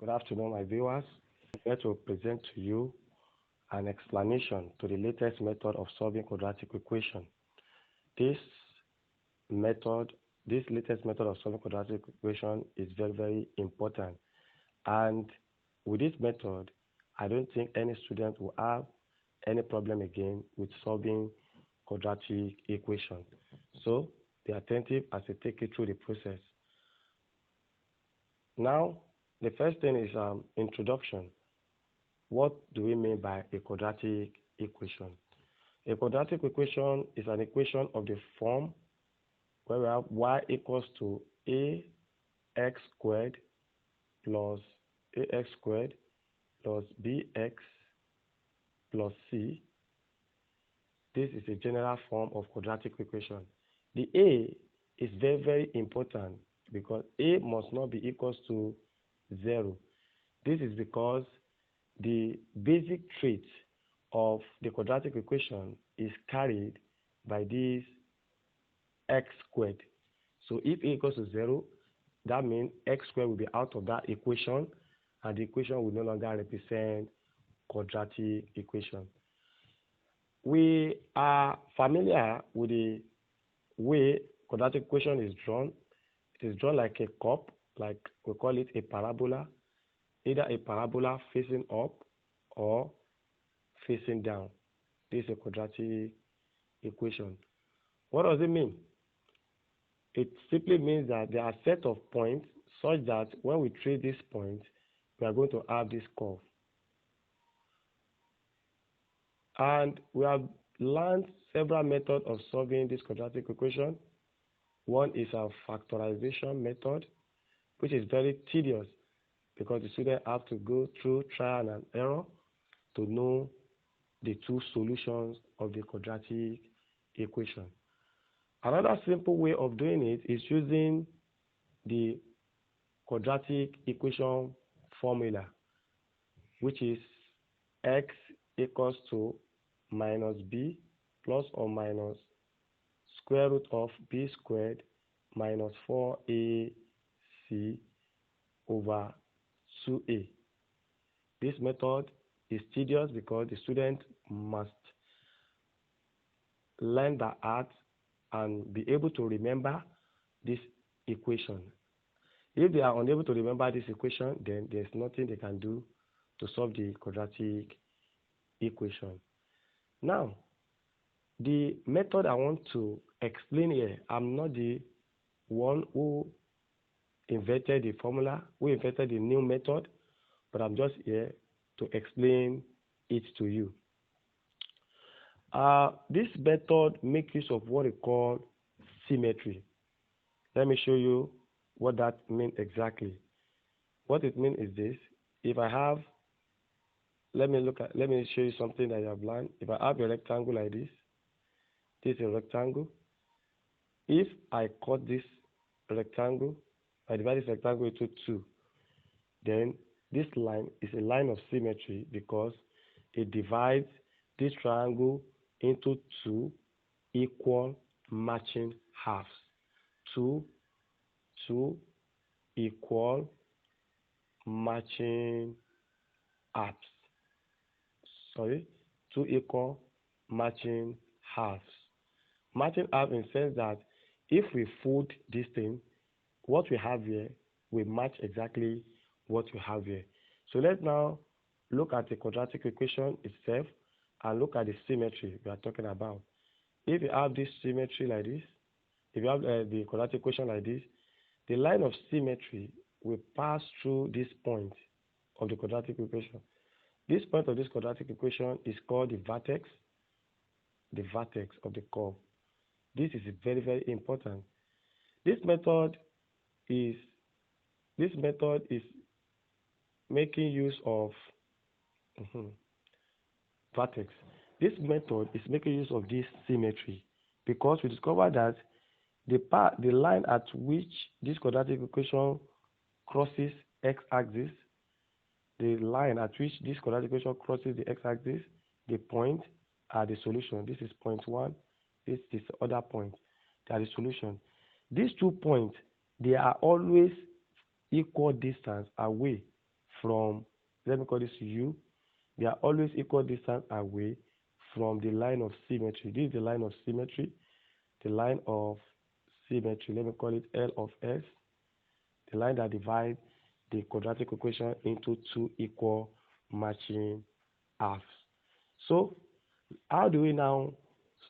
Good afternoon, my viewers. I'm here to present to you an explanation to the latest method of solving quadratic equation. This method, this latest method of solving quadratic equation is very important. And with this method, I don't think any student will have any problem again with solving quadratic equation. So be attentive as I take you through the process. Now, the first thing is introduction. What do we mean by a quadratic equation? A quadratic equation is an equation of the form where we have y equals to ax squared plus bx plus c. This is a general form of quadratic equation. The a is very important because a must not be equals to 0. This is because the basic trait of the quadratic equation is carried by this x squared. So if a equals to 0, that means x squared will be out of that equation, and the equation will no longer represent quadratic equation. We are familiar with the way quadratic equation is drawn. It is drawn like a cup, like we call it a parabola, either a parabola facing up or facing down. This is a quadratic equation. What does it mean? It simply means that there are a set of points such that when we trace this point, we are going to have this curve. And we have learned several methods of solving this quadratic equation. One is our factorization method, which is very tedious because the student have to go through trial and error to know the two solutions of the quadratic equation. Another simple way of doing it is using the quadratic equation formula, which is x equals to minus b plus or minus square root of b squared minus 4ac over 2a. This method is tedious because the student must learn the art and be able to remember this equation. If they are unable to remember this equation, then there's nothing they can do to solve the quadratic equation. Now, the method I want to explain here, I'm not the one who invented the formula, who invented the new method, but I'm just here to explain it to you. This method makes use of what we call symmetry. Let me show you what that means exactly. What it means is this: if I have, let me show you something that you have learned. If I have a rectangle like this is a rectangle. If I cut this rectangle, I divide this rectangle into 2, then this line is a line of symmetry because it divides this triangle into 2 equal matching halves. 2 equal matching halves. 2 equal matching halves. Matching half in the sense that if we fold this thing, what we have here will match exactly what we have here. So let's now look at the quadratic equation itself and look at the symmetry we are talking about. If you have this symmetry like this, if you have the quadratic equation like this, the line of symmetry will pass through this point of the quadratic equation. This point of this quadratic equation is called the vertex of the curve. This is very important. This method is making use of vertex. This method is making use of this symmetry because we discovered that the line at which this quadratic equation crosses x-axis, the line at which this quadratic equation crosses the x-axis, the point are the solution. This is point 1. This is the other point. They are the solution. These 2 points, they are always equal distance away from, let me call this U, they are always equal distance away from the line of symmetry. This is the line of symmetry. The line of symmetry, let me call it L of S, the line that divides the quadratic equation into two equal matching halves. So how do we now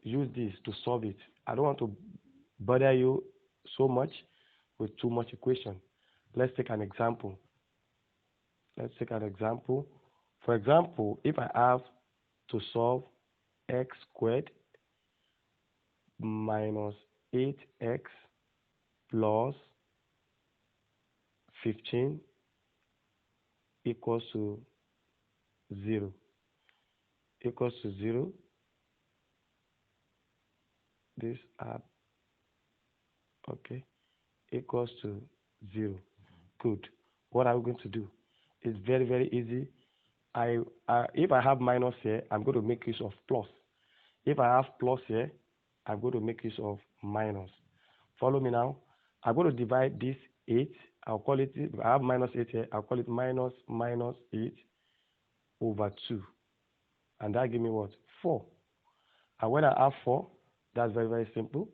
use this to solve it? I don't want to bother you so much with too much equation. Let's take an example. For example, if I have to solve x squared minus 8x plus 15 equals to 0. This okay, equals to 0. Good. What are we going to do? It's very, very easy. If I have minus here, I'm going to make use of plus. If I have plus here, I'm going to make use of minus. Follow me now. I'm going to divide this 8. I'll call it, if I have minus 8 here, I'll call it minus 8 over 2. And that give me what? 4. And when I have 4, that's very, very simple.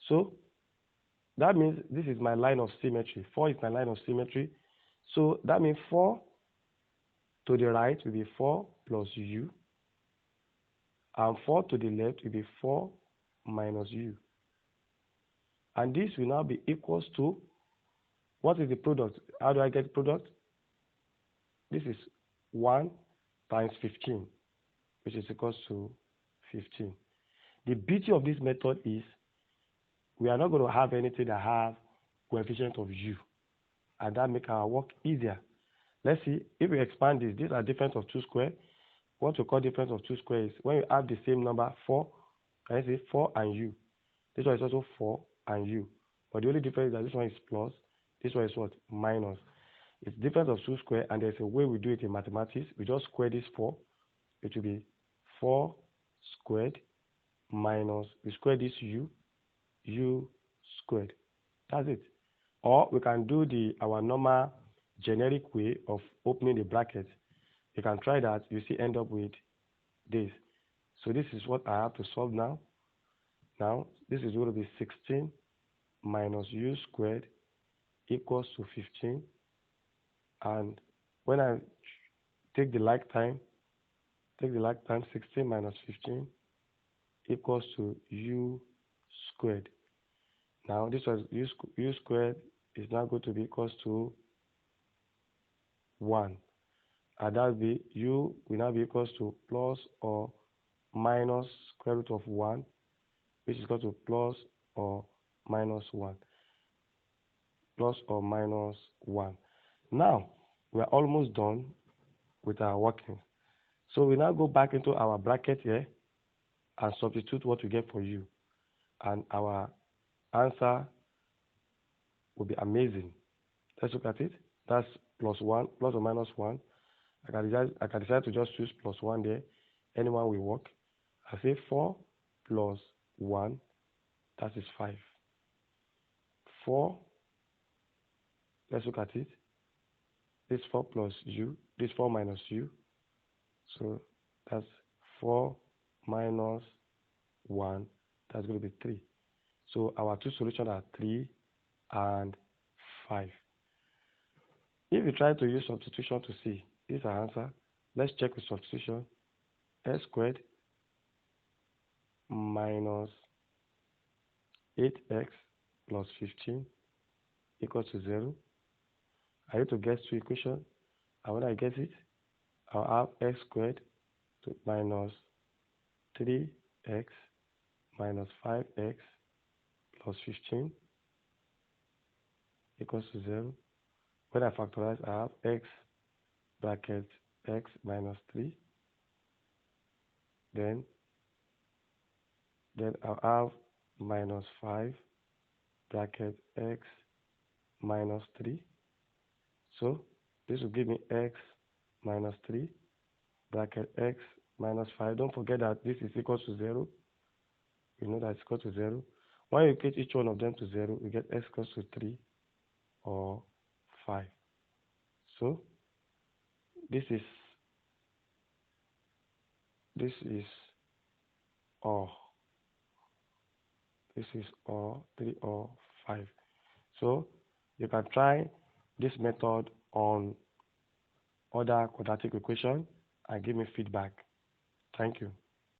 So that means this is my line of symmetry. 4 is my line of symmetry. So that means 4 to the right will be 4 plus u. And 4 to the left will be 4 minus u. And this will now be equals to, what is the product? How do I get product? This is 1 times 15, which is equals to 15. The beauty of this method is we are not going to have anything that have coefficient of u, and that makes our work easier. Let's see, if we expand this, these are difference of 2 square. What we call difference of 2 square is when you have the same number, 4, can I say 4 and u? This one is also 4 and u. But the only difference is that this one is plus, this one is what? Minus. It's difference of 2 square, and there's a way we do it in mathematics. We just square this 4. It will be 4 squared minus, we square this u squared. That's it. Or we can do our normal generic way of opening the bracket. You can try that. You see, end up with this. So this is what I have to solve now. Now, this is going to be 16 minus u squared equals to 15. And when I take the like time, 16 minus 15 equals to u squared. Now, this was u squared is now going to be equals to 1. And that will be u will now be equals to plus or minus square root of 1, which is equal to plus or minus 1. Plus or minus 1. Now, we are almost done with our working. So we now go back into our bracket here and substitute what we get for u. And our answer will be amazing. Let's look at it. That's plus or minus 1. I can decide to just choose plus 1 there. Anyone will work. I say 4 plus 1, that is 5. 4, let's look at it. This 4 plus u, this 4 minus u. So that's 4 minus 1, that's going to be 3. So our two solutions are 3 and 5. If you try to use substitution to see, this is our answer. Let's check with substitution. S squared minus 8x plus 15 equals to 0. I need to get two equations. And when I get it, I'll have x squared minus 3x minus 5x plus 15 equals to 0. When I factorize, I have x bracket x minus 3. Then I'll have minus 5 bracket x minus 3. So this will give me x minus 3 bracket x minus 5. Don't forget that this is equal to 0. You know that it's equal to 0. When you get each one of them to 0, you get x equals to 3 or 5. So This is or this is or 3 or 5. So you can try this method on other quadratic equation and give me feedback. Thank you.